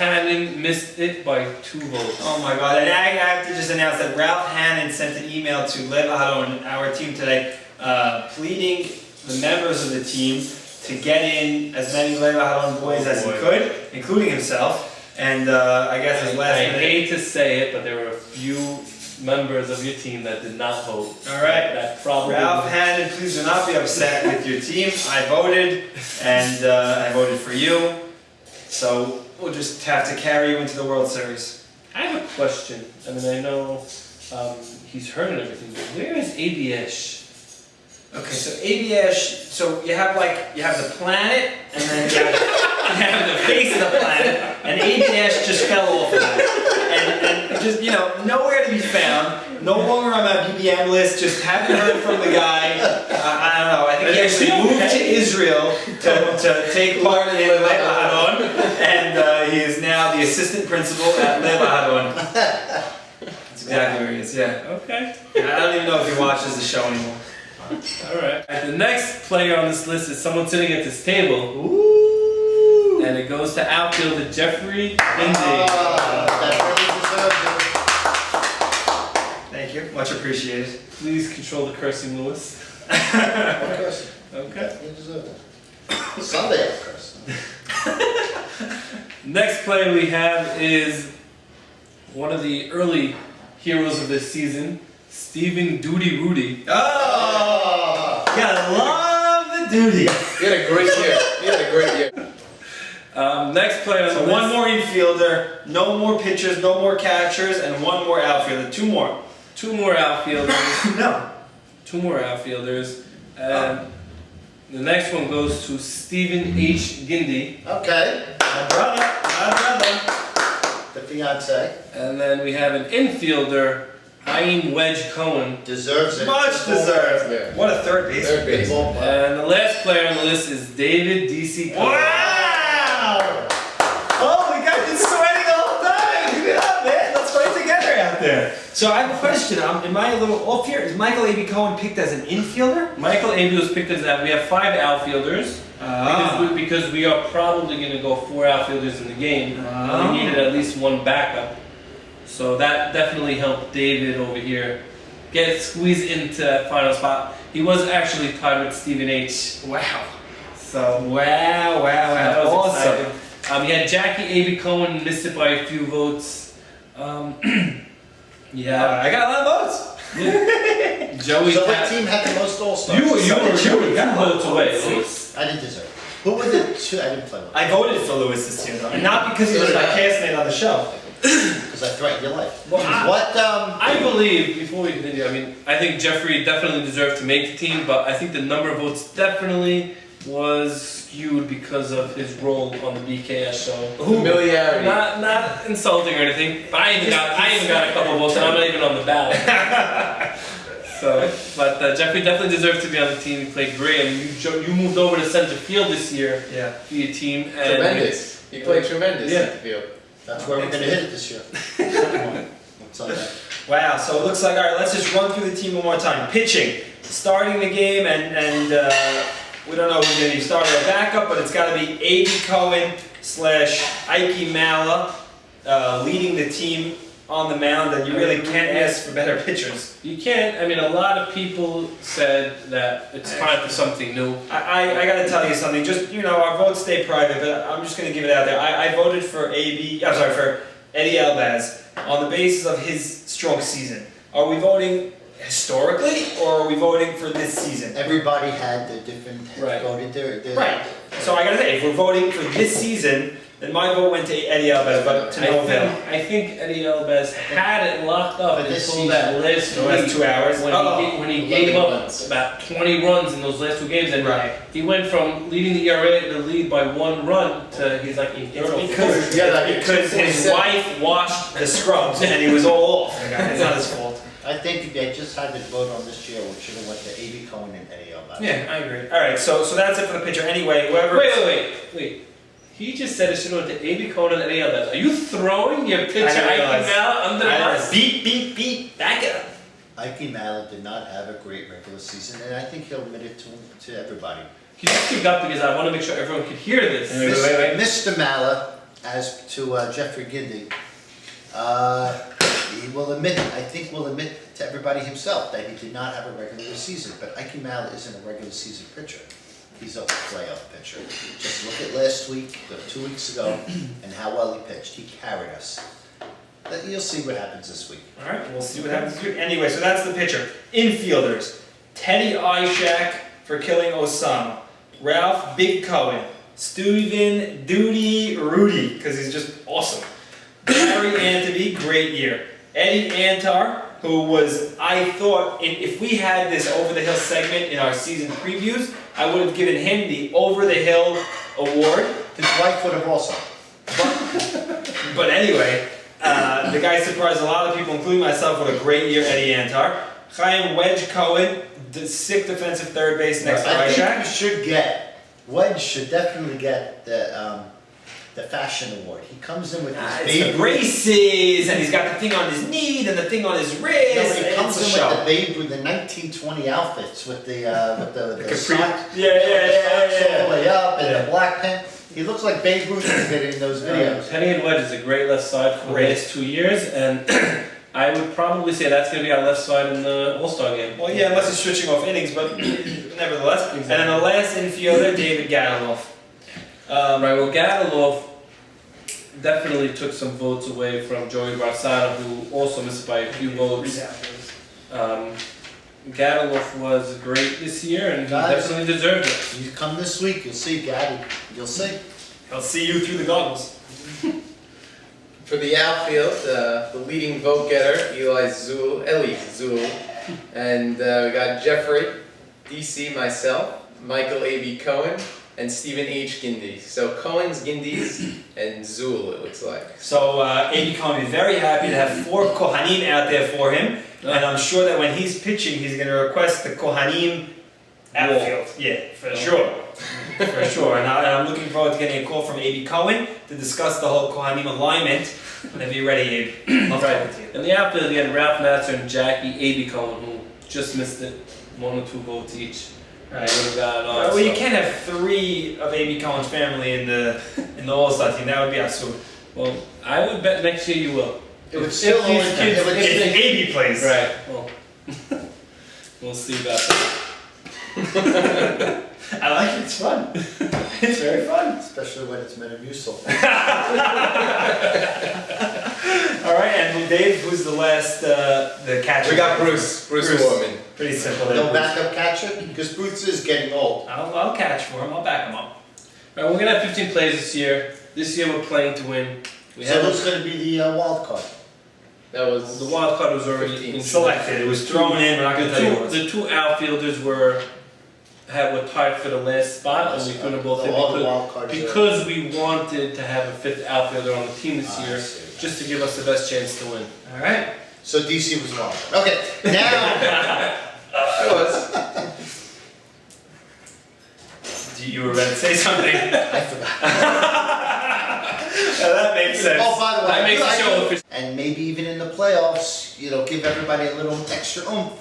Hannon missed it by 2 votes. Oh my God! And I have to just announce that Ralph Hannon sent an email to Lev Ahadon, our team today, pleading the members of the team to get in as many Lev Ahadon boys as he could, including himself. And I guess his last minute. I hate to say it, but there were a few members of your team that did not vote. All right. That probably. Ralph Hannon, please do not be upset with your team. I voted, and I voted for you. So we'll just have to carry you into the World Series. I have a question. I mean, I know he's heard and everything, but where is ABS? Okay, so ABS, so you have the planet, and then you have the face of the planet, and ABS just fell off of that. And just, nowhere to be found, no longer on my BBM list, just haven't heard from the guy. I don't know, I think he actually moved to Israel to take part in Lev Ahadon, and he is now the assistant principal at Lev Ahadon. That's exactly where he is, yeah. Okay. I don't even know if he watches the show anymore. Alright. The next player on this list is someone sitting at this table. Ooh. And it goes to outfielder Jeffrey Indy. Thank you. Much appreciated. Please control the cursing, Lewis. Okay. You deserve that. Sunday, of course. Next player we have is one of the early heroes of this season, Stephen Duty Rudy. Oh! You gotta love the duty. You had a great year. Next player on the So list. one more infielder, no more pitchers, no more catchers, and one more outfielder. 2 more. 2 more outfielders. No. 2 more outfielders. And the next one goes to Stephen H. Gindy. Okay. My brother. The fiance. And then we have an infielder, Haim Wedge Cohen. Deserves it. Much deserved. Yeah. What a third base. Third base. And the last player on the list is David D.C. Cohen. Wow! Oh, we got you sweating all the time. Give it up, man. Let's fight together out there. So I have a question. Am I a little off here? Is Michael A.B. Cohen picked as an infielder? Michael A.B. was picked as that. We have 5 outfielders. Because we are probably going to go 4 outfielders in the game. And we needed at least 1 backup. So that definitely helped David over here get squeezed into that final spot. He was actually tied with Stephen H. Wow. So Wow. that was Awesome. exciting. We had Jackie A.B. Cohen, missed it by a few votes. Yeah. I got a lot of votes. Joey. So what team had the most all-stars? You were 2 got votes away. I didn't deserve it. Who were the 2? I didn't play well. I voted for Lewis this year, though. And not because he was my castmate on the show. Because I threatened your life. Well, I I believe, before we continue, I think Jeffrey definitely deserved to make the team, but I think the number of votes definitely was skewed because of his role on the BKS show. Familiarity. Not insulting or anything, but I even got a couple votes and I'm not even on the ballot. But Jeffrey definitely deserved to be on the team. He played great. I mean, you moved over to center field this year for your team. And Tremendous. He played tremendous in the field. That's where we're going to hit it this year. Come on. What's on that? Wow, so it looks like, all right, let's just run through the team one more time. Pitching, starting the game, and we don't know who's going to be starter or backup, but it's got to be A.B. Cohen / Ike Mala leading the team on the mound, and you really can't ask for better pitchers. you can't. I mean, a lot of people said that it's time for something new. I got to tell you something. Just our votes stay private, but I'm just going to give it out there. I voted for for Eddie Albaz on the basis of his strong season. Are we voting historically, or are we voting for this season? Everybody had their different voted their Right. So I got to say, if we're voting for this season, then my vote went to Eddie Albaz, but to no avail. I think Eddie Albaz had it locked up until that last The last 2 hours. when he gave up about 20 runs in those last 2 games, and he went from leading the ERA to lead by 1 run to he's like eternal. Because his wife washed the scrubs and he was all off. It's not his fault. I think they just had to vote on this year, which should have went to A.B. Cohen and Eddie Albaz. Yeah, I agree. All right, so that's it for the pitcher. Anyway, whoever. Wait. He just said it should have went to A.B. Cohen and Eddie Albaz. Are you throwing your pitcher Ike Mala under the bus? Beep. Back it up. Ike Mala did not have a great regular season, and I think he'll admit it to everybody. Can you speak up because I want to make sure everyone can hear this. Mr. Mala as to Jeffrey Gindy, he will admit, I think will admit to everybody himself that he did not have a regular season. But Ike Mallet isn't a regular season pitcher. He's a playoff pitcher. Just look at last week, 2 weeks ago, and how well he pitched. He carried us. But you'll see what happens this week. All right, we'll see what happens this week. Anyway, so that's the pitcher. Infielders: Teddy Ishak for killing Osama, Ralph Big Cohen, Steven Duty Rudy because he's just awesome, Barry Anthony, great year, Eddie Antar, who was, I thought, if we had this Over the Hill segment in our season previews, I would have given him the Over the Hill award. His wife would have also. But anyway, the guy surprised a lot of people, including myself, with a great year, Eddie Antar. Chaim Wedge Cohen, the sick defensive third base next to I think Ishak. you should get, Wedge should definitely get the fashion award. He comes in with his It's Babe the braces, and he's got the thing on his knee and the thing on his wrist. No, but he comes it's a in show. with the Babe with the 1920 outfits with the capri- socks, Yeah. all the way up and the black pen. He looks like Babe Ruth in those videos. Penny and Wedge is a great left side for the Great. last 2 years, and I would probably say that's going to be our left side in the All-Star game. Well, yeah, unless he's switching off innings, but nevertheless. Exactly. And then the last infielder, David Gattiloff. Right, well, Gattiloff definitely took some votes away from Joey Barsada, who also missed by a few votes. Gattiloff was great this year, and he Guys. definitely deserved it. You come this week, you'll see Gaddy. You'll see. I'll see you through the goggles. For the outfield, the leading vote getter, Eli Zul, and we got Jeffrey, DC, myself, Michael A.B. Cohen, and Stephen H. Gindy. So Cohen's, Gindy's, and Zul, it looks like. So A.B. Cohen is very happy to have 4 Kohanim out there for him, and I'm sure that when he's pitching, he's going to request the Kohanim outfield. Yeah, for sure. For sure. And I'm looking forward to getting a call from A.B. Cohen to discuss the whole Kohanim alignment. Whenever you're ready, Abe. Love talking to you. In the outfield, we had Ralph Nassar and Jackie A.B. Cohen, who just missed it, 1 or 2 votes each. Right. They would have got it on. Well, you so- can't have 3 of A.B. Cohen's family in the All-Star team. That would be absurd. Well, I would bet next year you will. It would still If these only kids- it would If still- A.B. plays. Right. Well, we'll see about that. I like it. It's fun. It's very fun. especially when it's Metamucil. All right, and Dave, who's the last, the catcher? We got Bruce Warman. Pretty simple. there, No Bruce. backup catcher because Bruce is getting old. I'll catch for him. I'll back him up. All right, we're gonna have 15 plays this year. This year we're playing to win. We So have who's going to be the wild card? That was the wild card was already 15. Selected. It was thrown in. We're not going to tell you what. The 2 outfielders were tied for the last spot, and we put them both in All the wild cards. because we wanted to have a 5th outfielder on the team this I year, see. just to give us the best chance to win. All right. So DC was wild card. Okay, now That was. You were about to say something. I forgot. That makes sense. Oh, by the way, That makes the I show do- official. and maybe even in the playoffs, give everybody a little extra oomph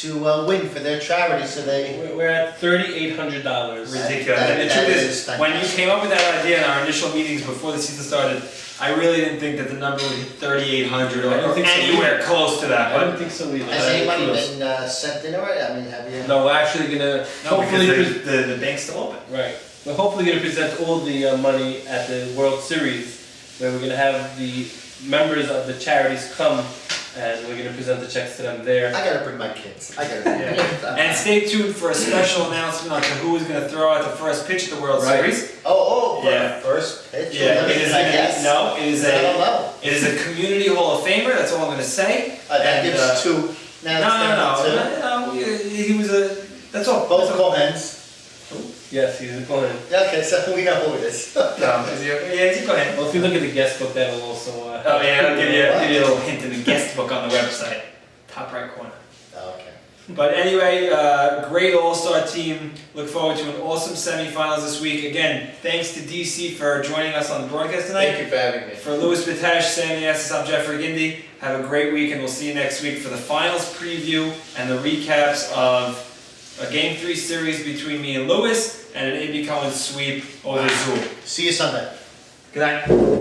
to win for their charity. So they. We're at $3,800. Ridiculous. That- And the that truth is is, when you fantastic. came up with that idea in our initial meetings before the season started, I really didn't think that the number would hit 3,800 I don't or think so anywhere close to that. I But don't think so either. Has anybody been sent in already? I mean, have you? No, we're actually gonna no, hopefully because the bank's still open. right. We're hopefully gonna present all the money at the World Series, where we're gonna have the members of the charities come, and we're gonna present the checks to them there. I gotta bring my kids. I gotta. Bring my kids. And stay tuned for a special announcement on who is going to throw out the first pitch at the World Right. Series. Oh, Yeah. first pitch. Yeah, it is. I guess. No, it is I don't a. know. It is a Community Hall of Famer. That's all I'm going to say. That And, gives 2. Now it's down to No. He was a. That's all. both That's all. Cohens. Yes, he's a client. Yeah, okay, so we know who it is. No, is he okay? Yeah, go ahead. Well, if you look at the guest book, that'll also. Oh yeah, I'll give you a little hint in the guest book on the website, top right corner. Okay. But anyway, great All-Star team. Look forward to an awesome semifinals this week. Again, thanks to DC for joining us on the broadcast tonight. Thank you for having me. For Louis Batash, Sammy Estes, I'm Jeffrey Gindy. Have a great week, and we'll see you next week for the finals preview and the recaps of a Game 3 series between me and Louis and an AB Cohen sweep over Zoom. See you Sunday. Good night.